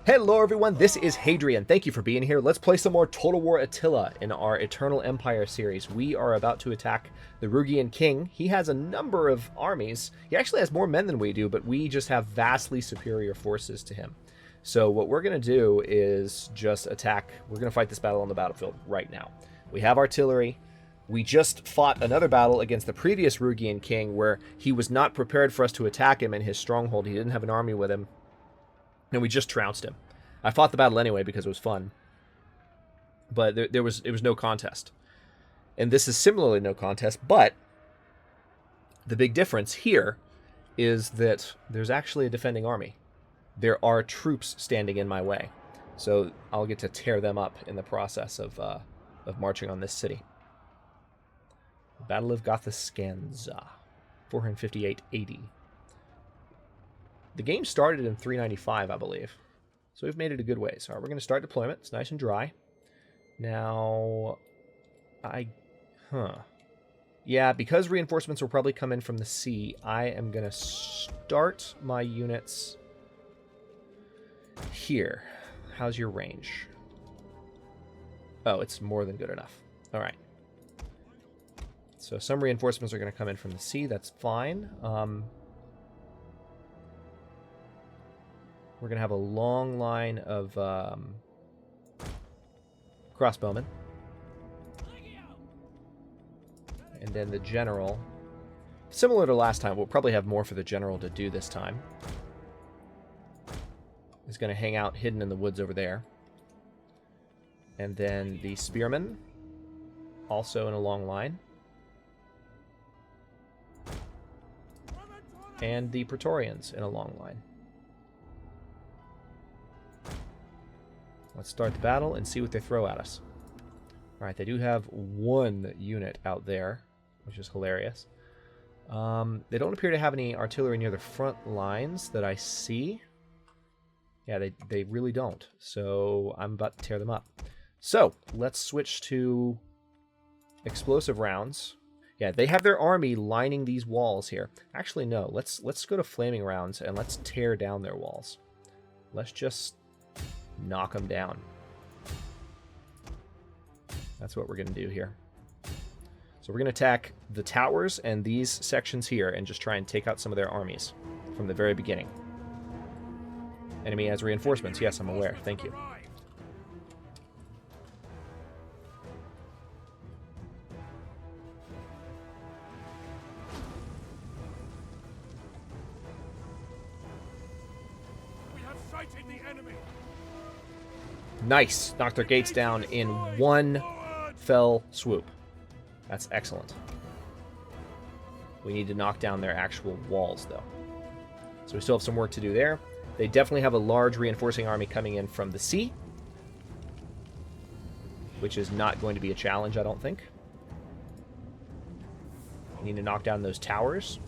Hello everyone, this is Hadrian. Thank you for being here. Let's play some more Total War Attila in our Eternal Empire series. We are about to attack the Rugian king. He has a number of armies. He actually has more men than we do, but we just have vastly superior forces to him. So what we're going to do is just attack. We're going to fight this battle on the battlefield right now. We have artillery. We just fought another battle against the previous Rugian king where he was not prepared for us to attack him in his stronghold. He didn't have an army with him. And we just trounced him. I fought the battle anyway because it was fun. But it was no contest. And this is similarly no contest, but the big difference here is that there's actually a defending army. There are troops standing in my way. So I'll get to tear them up in the process of marching on this city. Battle of Gothiscanza, 458 AD. The game started in 395, I believe. So we've made it a good ways. All right, we're going to start deployment. It's nice and dry. Now, yeah, because reinforcements will probably come in from the sea, I am going to start my units here. How's your range? Oh, it's more than good enough. All right. So some reinforcements are going to come in from the sea. That's fine. We're going to have a long line of crossbowmen. And then the general, similar to last time, we'll probably have more for the general to do this time. Is going to hang out hidden in the woods over there. And then the spearmen, also in a long line. And the Praetorians in a long line. Let's start the battle and see what they throw at us. Alright, they do have one unit out there, which is hilarious. They don't appear to have any artillery near the front lines that I see. Yeah, they really don't. So I'm about to tear them up. So, let's switch to explosive rounds. Yeah, they have their army lining these walls here. Actually, no. Let's go to flaming rounds and let's tear down their walls. Let's just knock them down. That's what we're going to do here. So we're going to attack the towers and these sections here and just try and take out some of their armies from the very beginning. Enemy has reinforcements. Yes, I'm aware. Thank you. Nice. Knocked their gates down in one fell swoop. That's excellent. We need to knock down their actual walls, though. So we still have some work to do there. They definitely have a large reinforcing army coming in from the sea, which is not going to be a challenge, I don't think. We need to knock down those towers.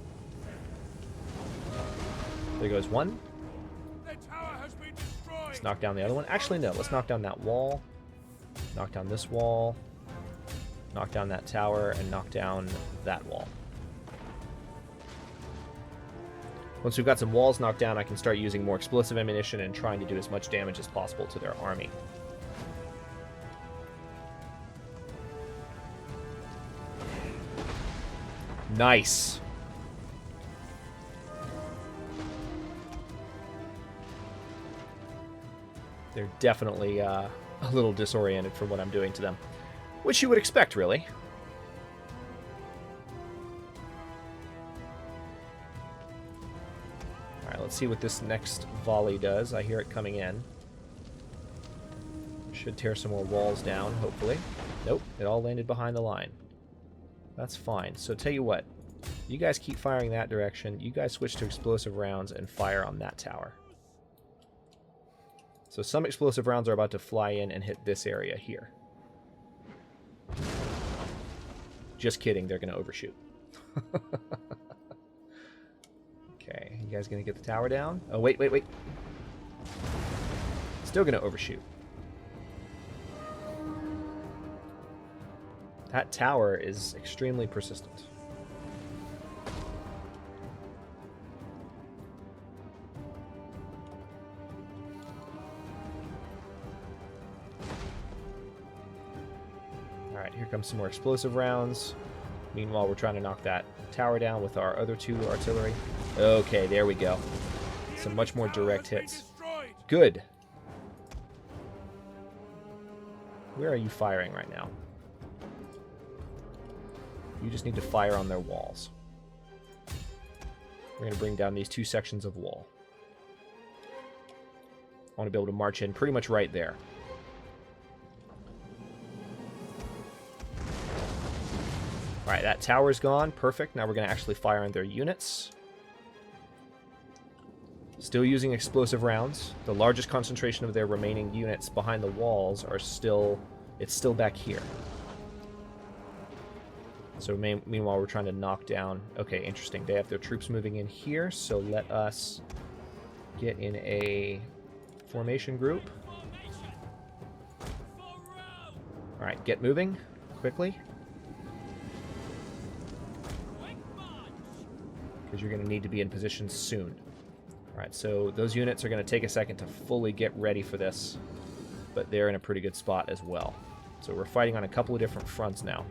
There goes one. Let's knock down the other one. Actually, no. Let's knock down that wall. Knock down this wall. Knock down that tower. And knock down that wall. Once we've got some walls knocked down, I can start using more explosive ammunition and trying to do as much damage as possible to their army. Nice. They're definitely a little disoriented from what I'm doing to them. Which you would expect, really. Alright, let's see what this next volley does. I hear it coming in. Should tear some more walls down, hopefully. Nope, it all landed behind the line. That's fine. So tell you what. You guys keep firing that direction. You guys switch to explosive rounds and fire on that tower. So some explosive rounds are about to fly in and hit this area here. Just kidding, they're going to overshoot. Okay, you guys going to get the tower down? Oh, wait. Still going to overshoot. That tower is extremely persistent. Alright, here comes some more explosive rounds. Meanwhile, we're trying to knock that tower down with our other 2 artillery. Okay, there we go. Some much more direct hits. Good. Where are you firing right now? You just need to fire on their walls. We're going to bring down these 2 sections of wall. I want to be able to march in pretty much right there. Alright, that tower's gone. Perfect. Now we're going to actually fire on their units. Still using explosive rounds. The largest concentration of their remaining units behind the walls are still... It's still back here. So meanwhile, we're trying to knock down... Okay, interesting. They have their troops moving in here, so let us get in a formation group. Alright, get moving quickly. Because you're going to need to be in position soon. Alright, so those units are going to take a second to fully get ready for this, but they're in a pretty good spot as well. So we're fighting on a couple of different fronts now.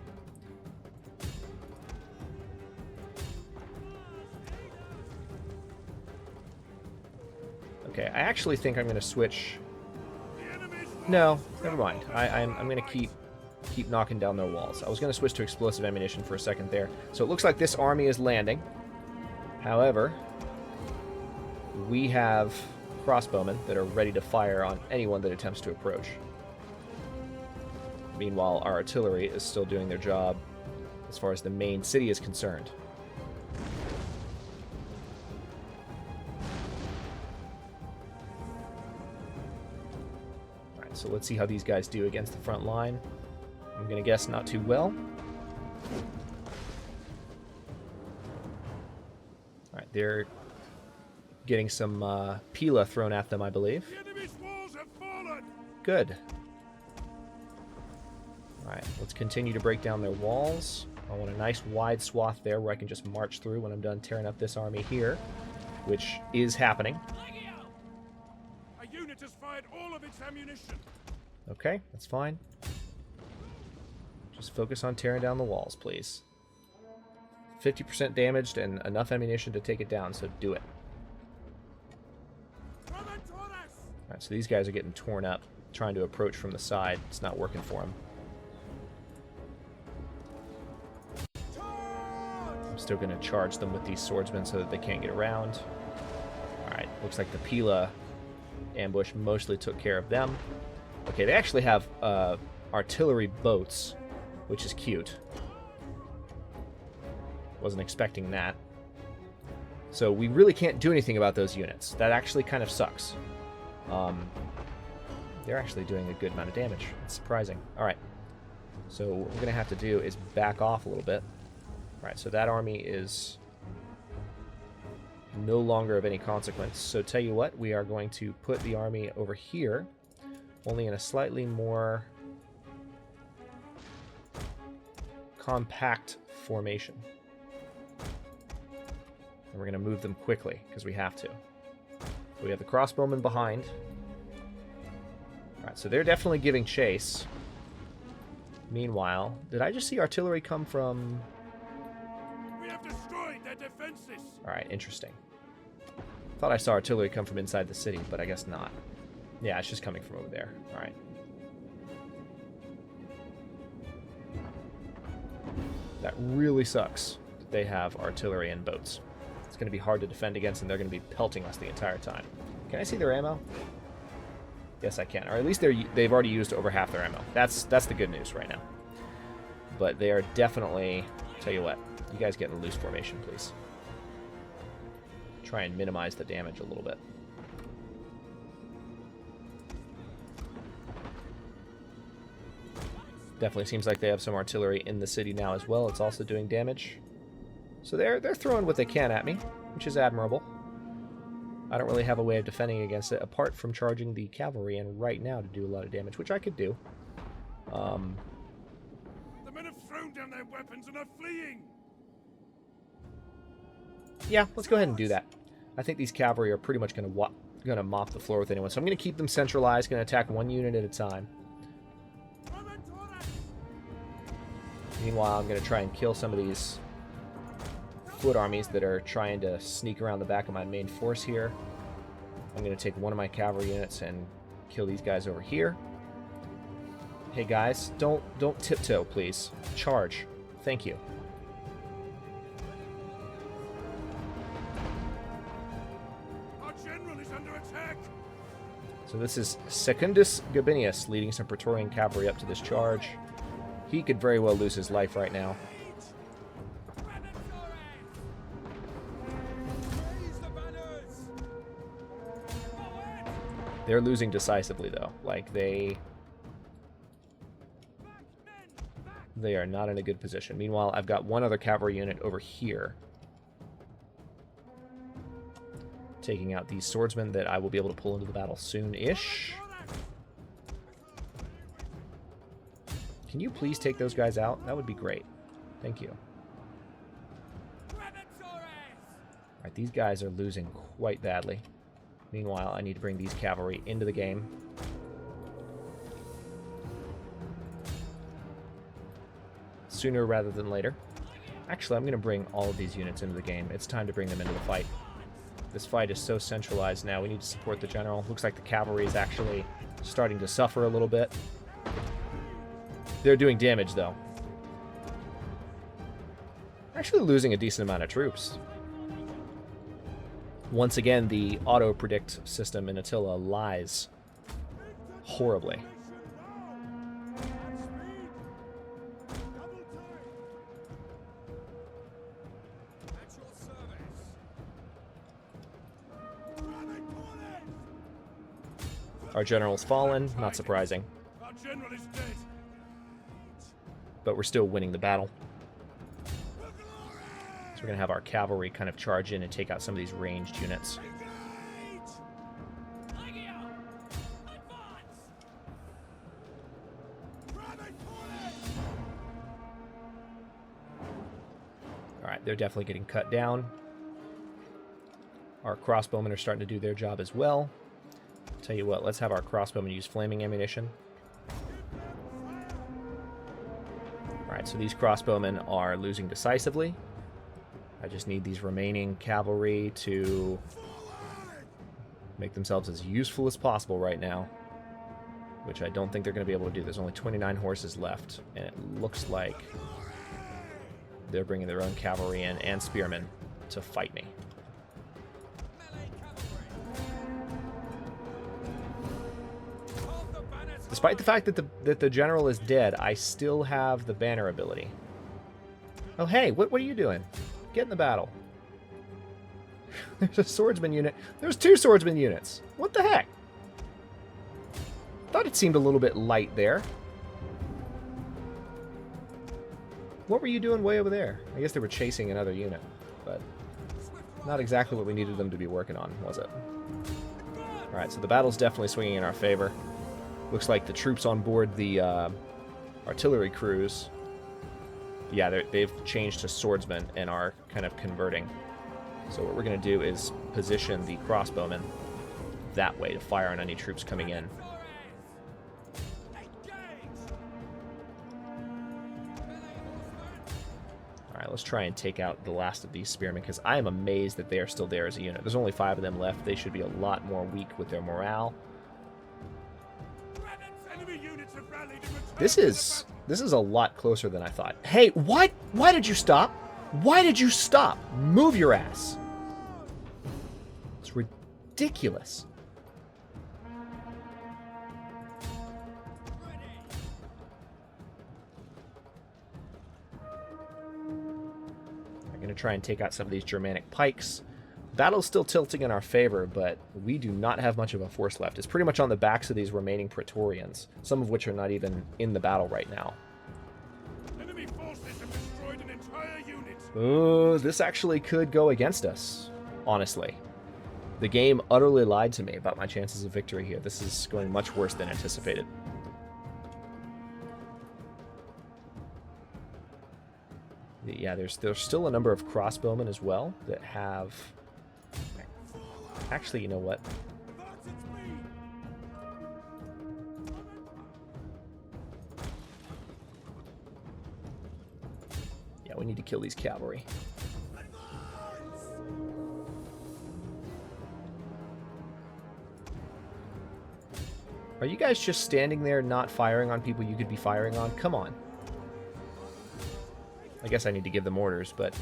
Okay, I actually think I'm going to switch... No, never mind. I'm going to keep knocking down their walls. I was going to switch to explosive ammunition for a second there. So it looks like this army is landing. However, we have crossbowmen that are ready to fire on anyone that attempts to approach. Meanwhile, our artillery is still doing their job as far as the main city is concerned. Alright, so let's see how these guys do against the front line. I'm going to guess not too well. Alright, they're getting some Pila thrown at them, I believe. Good. Alright, let's continue to break down their walls. I want a nice wide swath there where I can just march through when I'm done tearing up this army here, which is happening. A unit has fired all of its ammunition. Okay, that's fine. Just focus on tearing down the walls, please. 50% damaged and enough ammunition to take it down, so do it. Alright, so these guys are getting torn up, trying to approach from the side. It's not working for them. I'm still going to charge them with these swordsmen so that they can't get around. Alright, looks like the Pila ambush mostly took care of them. Okay, they actually have artillery boats, which is cute. Wasn't expecting that. So we really can't do anything about those units. That actually kind of sucks. They're actually doing a good amount of damage. It's surprising. Alright. So what we're going to have to do is back off a little bit. Alright, so that army is no longer of any consequence. So tell you what, we are going to put the army over here, only in a slightly more compact formation. And we're going to move them quickly, because we have to. So we have the crossbowmen behind. Alright, so they're definitely giving chase. Meanwhile, did I just see artillery come from... We have destroyed their defenses. Alright, interesting. Thought I saw artillery come from inside the city, but I guess not. Yeah, it's just coming from over there. Alright. That really sucks that they have artillery and boats. It's going to be hard to defend against, and they're going to be pelting us the entire time. Can I see their ammo? Yes, I can. Or at least they've already used over half their ammo. That's the good news right now. But they are definitely... Tell you what, you guys get in a loose formation, please. Try and minimize the damage a little bit. Definitely seems like they have some artillery in the city now as well. It's also doing damage. So they're throwing what they can at me, which is admirable. I don't really have a way of defending against it apart from charging the cavalry in right now to do a lot of damage, which I could do. The men have thrown down their weapons and are fleeing. Yeah, let's go ahead and do that. I think these cavalry are pretty much going to mop the floor with anyone, so I'm going to keep them centralized, going to attack one unit at a time. Meanwhile, I'm going to try and kill some of these foot armies that are trying to sneak around the back of my main force here. I'm going to take one of my cavalry units and kill these guys over here. Hey guys, don't tiptoe, please. Charge. Thank you. Our general is under attack. So this is Secundus Gabinius leading some Praetorian cavalry up to this charge. He could very well lose his life right now. They're losing decisively, though. Like, they are not in a good position. Meanwhile, I've got one other cavalry unit over here, taking out these swordsmen that I will be able to pull into the battle soon-ish. Can you please take those guys out? That would be great. Thank you. Alright, these guys are losing quite badly. Meanwhile, I need to bring these cavalry into the game. Sooner rather than later. Actually, I'm going to bring all of these units into the game. It's time to bring them into the fight. This fight is so centralized now. We need to support the general. Looks like the cavalry is actually starting to suffer a little bit. They're doing damage, though. Actually losing a decent amount of troops. Once again, the auto-predict system in Attila lies horribly. Our general's fallen, not surprising. Our general is dead. But we're still winning the battle. So we're going to have our cavalry kind of charge in and take out some of these ranged units. Alright, they're definitely getting cut down. Our crossbowmen are starting to do their job as well. Tell you what, let's have our crossbowmen use flaming ammunition. Alright, so these crossbowmen are losing decisively. I just need these remaining cavalry to make themselves as useful as possible right now, which I don't think they're going to be able to do. There's only 29 horses left, and it looks like they're bringing their own cavalry in and spearmen to fight me. Despite the fact that the general is dead, I still have the banner ability. Oh, hey, what are you doing? Get in the battle. There's a swordsman unit. There's 2 swordsman units. What the heck? Thought it seemed a little bit light there. What were you doing way over there? I guess they were chasing another unit, but not exactly what we needed them to be working on, was it? Alright, so the battle's definitely swinging in our favor. Looks like the troops on board the artillery crews, yeah, they've changed to swordsmen and are kind of converting. So what we're going to do is position the crossbowmen that way to fire on any troops coming in. Alright, let's try and take out the last of these spearmen, because I am amazed that they are still there as a unit. There's only 5 of them left. They should be a lot more weak with their morale. This is a lot closer than I thought. Hey, why did you stop? Why did you stop? Move your ass. It's ridiculous. I'm going to try and take out some of these Germanic pikes. Battle's still tilting in our favor, but we do not have much of a force left. It's pretty much on the backs of these remaining Praetorians, some of which are not even in the battle right now. Enemy forces have destroyed an entire unit. Oh, this actually could go against us, honestly. The game utterly lied to me about my chances of victory here. This is going much worse than anticipated. Yeah, there's still a number of crossbowmen as well that have... Actually, you know what? Yeah, we need to kill these cavalry. Are you guys just standing there not firing on people you could be firing on? Come on. I guess I need to give them orders, but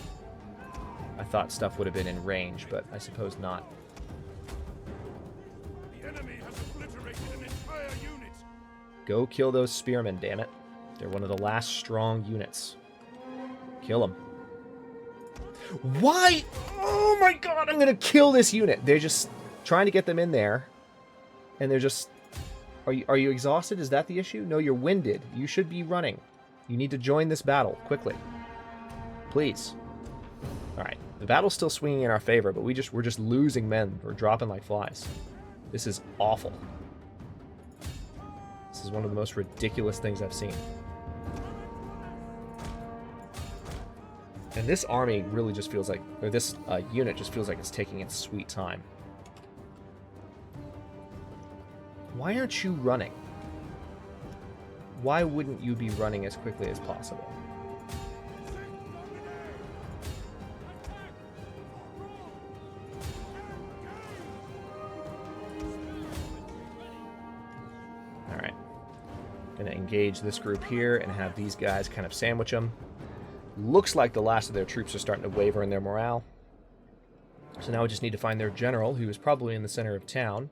I thought stuff would have been in range, but I suppose not. The enemy has obliterated an entire unit. Go kill those spearmen, damn it. They're one of the last strong units. Kill them. Why? Oh my god, I'm gonna kill this unit. They're just trying to get them in there, and they're just... Are you exhausted? Is that the issue? No, you're winded. You should be running. You need to join this battle quickly. Please. Alright. The battle's still swinging in our favor, but we're just losing men. We're dropping like flies. This is awful. This is one of the most ridiculous things I've seen. And this army really just feels like, or this unit just feels like it's taking its sweet time. Why aren't you running? Why wouldn't you be running as quickly as possible? Alright. Gonna engage this group here and have these guys kind of sandwich them. Looks like the last of their troops are starting to waver in their morale. So now we just need to find their general, who is probably in the center of town.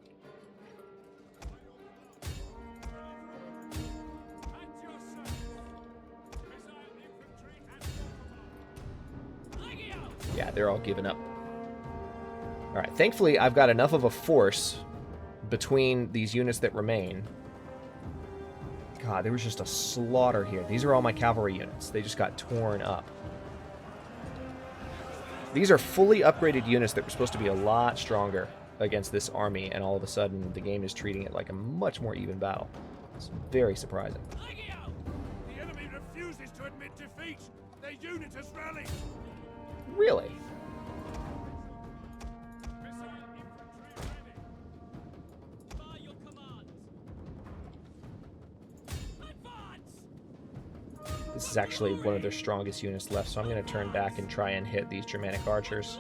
Yeah, they're all giving up. Alright, thankfully I've got enough of a force between these units that remain. God, there was just a slaughter here. These are all my cavalry units. They just got torn up. These are fully upgraded units that were supposed to be a lot stronger against this army, and all of a sudden the game is treating it like a much more even battle. It's very surprising. The enemy refuses to admit defeat. Their unit has rallied. Really? This is actually one of their strongest units left, so I'm going to turn back and try and hit these Germanic archers.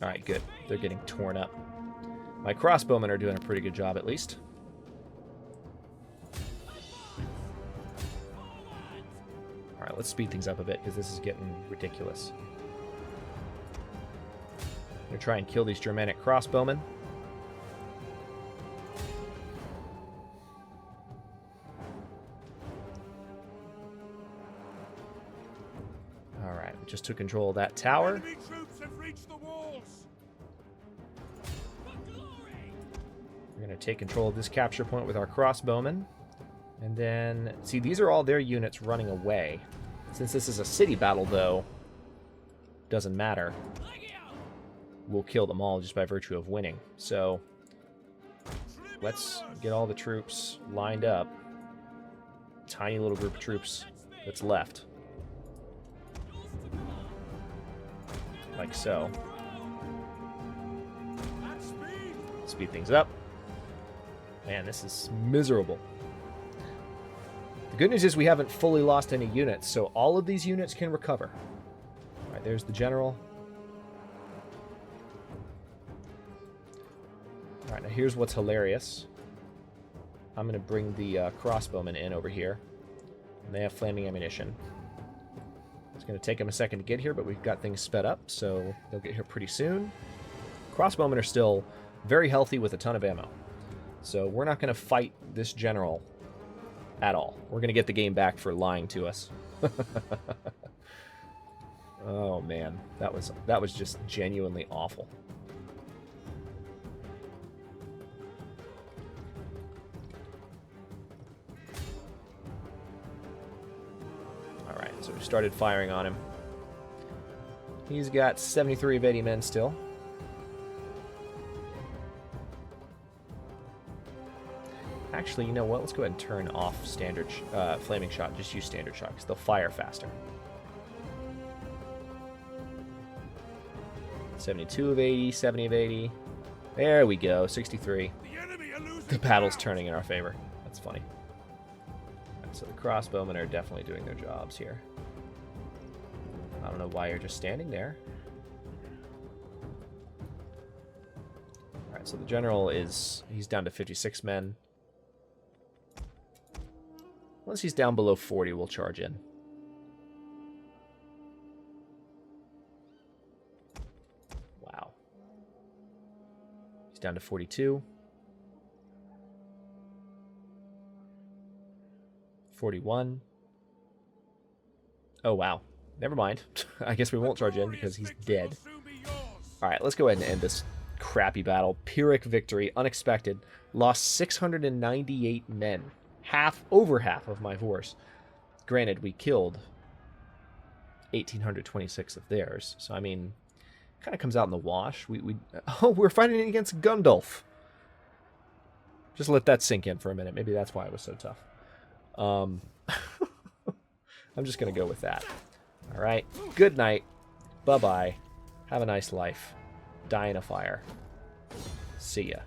Alright, good. They're getting torn up. My crossbowmen are doing a pretty good job, at least. Alright, let's speed things up a bit, because this is getting ridiculous. I'm going to try and kill these Germanic crossbowmen. Alright, we just took control of that tower. Enemy troops have reached the walls. We're going to take control of this capture point with our crossbowmen. And then, see, these are all their units running away. Since this is a city battle, though, doesn't matter. We'll kill them all just by virtue of winning. So, let's get all the troops lined up. Tiny little group of troops that's left. Like so. Speed things up. Man, this is miserable. The good news is we haven't fully lost any units, so all of these units can recover. Alright, there's the general. Alright, now here's what's hilarious. I'm going to bring the crossbowmen in over here. And they have flaming ammunition. It's going to take them a second to get here, but we've got things sped up, so they'll get here pretty soon. Crossbowmen are still very healthy with a ton of ammo. So we're not going to fight this general at all. We're going to get the game back for lying to us. Oh man, that was just genuinely awful. Alright, so we started firing on him. He's got 73 of 80 men still. Actually, you know what? Let's go ahead and turn off standard flaming shot. Just use standard shot because they'll fire faster. 72 of 80, 70 of 80. There we go, 63. The enemy are losing The battle's ground. turning in our favor. That's funny. Right, so the crossbowmen are definitely doing their jobs here. I don't know why you're just standing there. Alright, so the general he's down to 56 men. Once he's down below 40, we'll charge in. Wow. He's down to 42. 41. Oh, wow. Never mind. I guess we won't charge in because he's dead. Alright, let's go ahead and end this crappy battle. Pyrrhic victory, unexpected. Lost 698 men. Over half of my force. Granted, we killed 1,826 of theirs. So, I mean, kind of comes out in the wash. Oh, we're fighting against Gundulf. Just let that sink in for a minute. Maybe that's why it was so tough. I'm just going to go with that. All right. Good night. Bye-bye. Have a nice life. Die in a fire. See ya.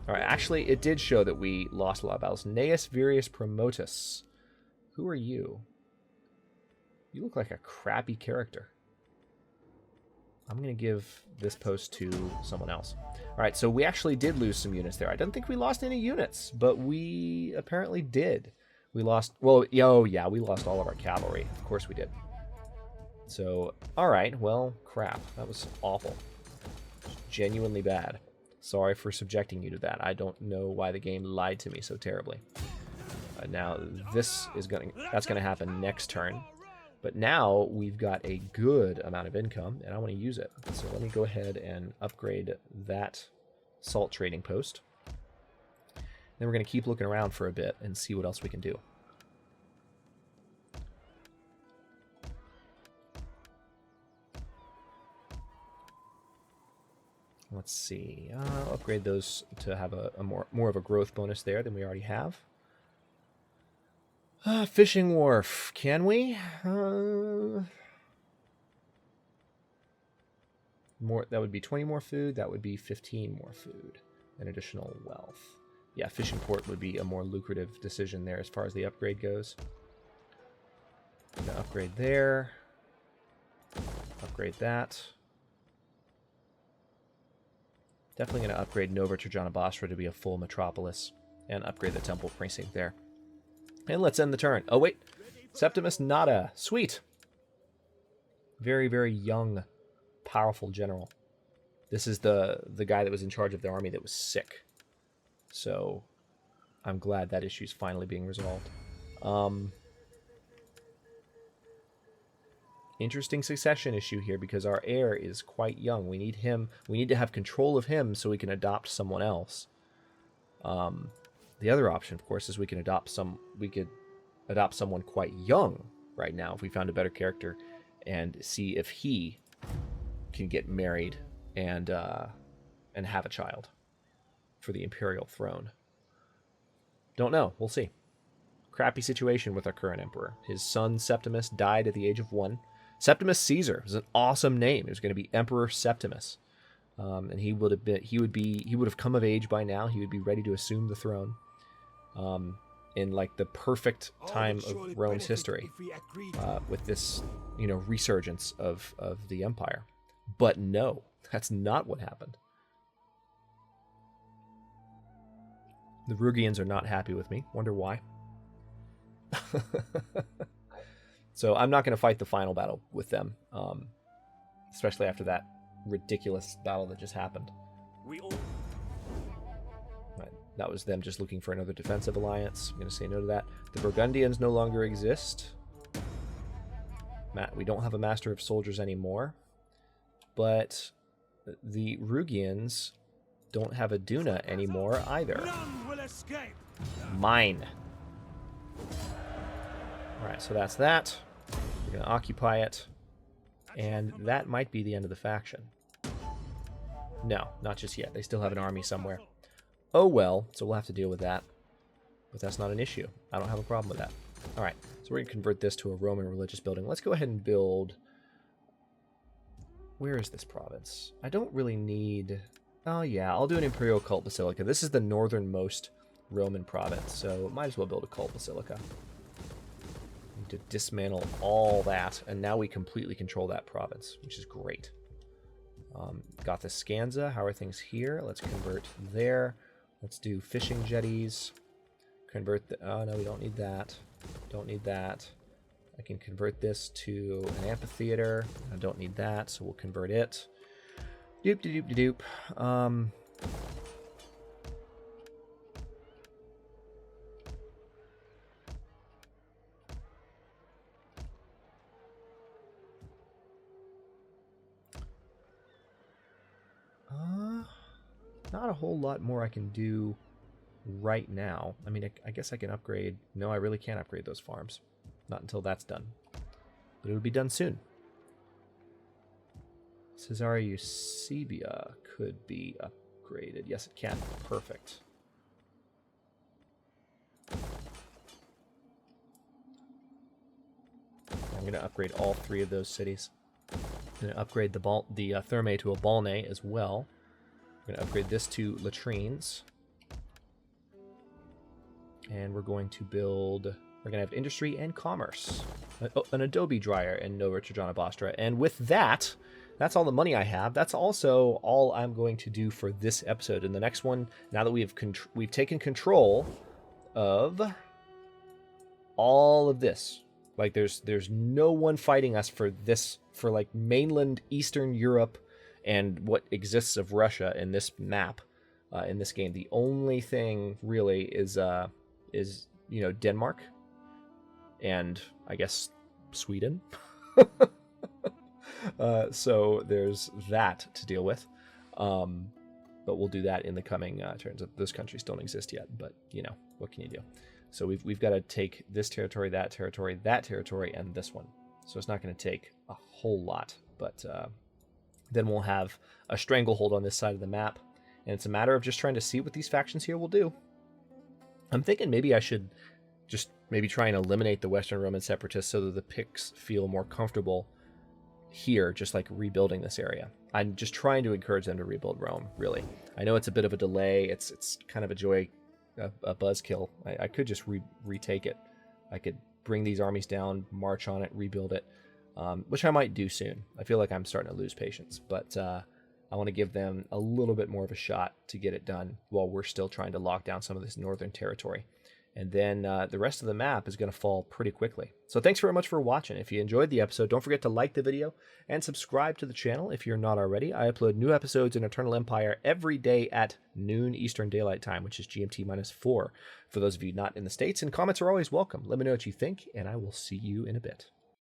All right. Actually, it did show that we lost a lot of battles. Gnaeus Virius Promotus. Who are you? You look like a crappy character. I'm going to give this post to someone else. All right, so we actually did lose some units there. I don't think we lost any units, but we apparently did. We lost, well, oh yeah, we lost all of our cavalry. Of course we did. So, all right, well, crap. That was awful. Genuinely bad. Sorry for subjecting you to that. I don't know why the game lied to me so terribly. Now, that's going to happen next turn. But now we've got a good amount of income, and I want to use it. So let me go ahead and upgrade that salt trading post. Then we're going to keep looking around for a bit and see what else we can do. Let's see. I'll upgrade those to have a more of a growth bonus there than we already have. Fishing wharf. Can we? More. That would be 20 more food. That would be 15 more food. And additional wealth. Yeah, fishing port would be a more lucrative decision there as far as the upgrade goes. I'm gonna upgrade there. Upgrade that. Definitely gonna upgrade Nova Trajana Basra to be a full metropolis. And upgrade the temple precinct there. And let's end the turn. Oh, wait. Septimus Nada. Sweet. Very, very young, powerful general. This is the guy that was in charge of the army that was sick. So, I'm glad that issue's finally being resolved. Interesting succession issue here because our heir is quite young. We need him. We need to have control of him so we can adopt someone else. The other option, of course, is we could adopt someone quite young right now if we found a better character and see if he can get married and have a child for the imperial throne. Don't know. We'll see. Crappy situation with our current emperor. His son Septimus died at the age of 1. Septimus Caesar was an awesome name. It was going to be Emperor Septimus, and he would have come of age by now. He would be ready to assume the throne. In like the perfect time of Rome's history, with this, resurgence of the empire. But no, that's not what happened. The Rugians are not happy with me. Wonder why. So I'm not going to fight the final battle with them, especially after that ridiculous battle that just happened. That was them just looking for another defensive alliance. I'm going to say no to that. The Burgundians no longer exist. We don't have a master of soldiers anymore. But the Rugians don't have a Duna anymore either. None will escape. Mine. Alright, so that's that. We're going to occupy it. And that might be the end of the faction. No, not just yet. They still have an army somewhere. Oh well, so we'll have to deal with that. But that's not an issue. I don't have a problem with that. Alright, so we're going to convert this to a Roman religious building. Let's go ahead and build where is this province? I don't really need... Oh yeah, I'll do an Imperial Cult Basilica. This is the northernmost Roman province, so might as well build a Cult Basilica. Need to dismantle all that, and now we completely control that province, which is great. Got the Scanza. How are things here? Let's convert there. Let's do fishing jetties. Convert the... Oh, no, we don't need that. Don't need that. I can convert this to an amphitheater. I don't need that, so we'll convert it. Doop-de-doop-de-doop. Not a whole lot more I can do right now. I mean, I guess I can upgrade. No, I really can't upgrade those farms. Not until that's done. But it'll be done soon. Caesarea Eusebia could be upgraded. Yes, it can. Perfect. I'm going to upgrade all 3 of those cities. I'm going to upgrade the Thermae to a Balnae as well. We're going to upgrade this to latrines. And we're going to build... We're going to have industry and commerce. An adobe dryer in Nova Trajana Bostra. And with that, that's all the money I have. That's also all I'm going to do for this episode. In the next one, now that we've taken control of all of this. Like, there's no one fighting us for this, for like mainland Eastern Europe and what exists of Russia in this map, in this game. The only thing really is you know, Denmark and I guess Sweden. So there's that to deal with. But we'll do that in the coming turns. Those countries don't exist yet, but you know, what can you do? So we've got to take this territory, that territory, and this one. So it's not going to take a whole lot, but then we'll have a stranglehold on this side of the map, and it's a matter of just trying to see what these factions here will do. I'm thinking maybe I should just maybe try and eliminate the Western Roman separatists so that the Picts feel more comfortable here, just like rebuilding this area. I'm just trying to encourage them to rebuild Rome, really. I know it's a bit of a delay. It's kind of a joy, a buzzkill. I could just retake it. I could bring these armies down, march on it, rebuild it, which I might do soon. I feel like I'm starting to lose patience, but I want to give them a little bit more of a shot to get it done while we're still trying to lock down some of this northern territory. And then the rest of the map is going to fall pretty quickly. So thanks very much for watching. If you enjoyed the episode, don't forget to like the video and subscribe to the channel if you're not already. I upload new episodes in Eternal Empire every day at noon Eastern Daylight Time, which is GMT -4 for those of you not in the States. And comments are always welcome. Let me know what you think, and I will see you in a bit.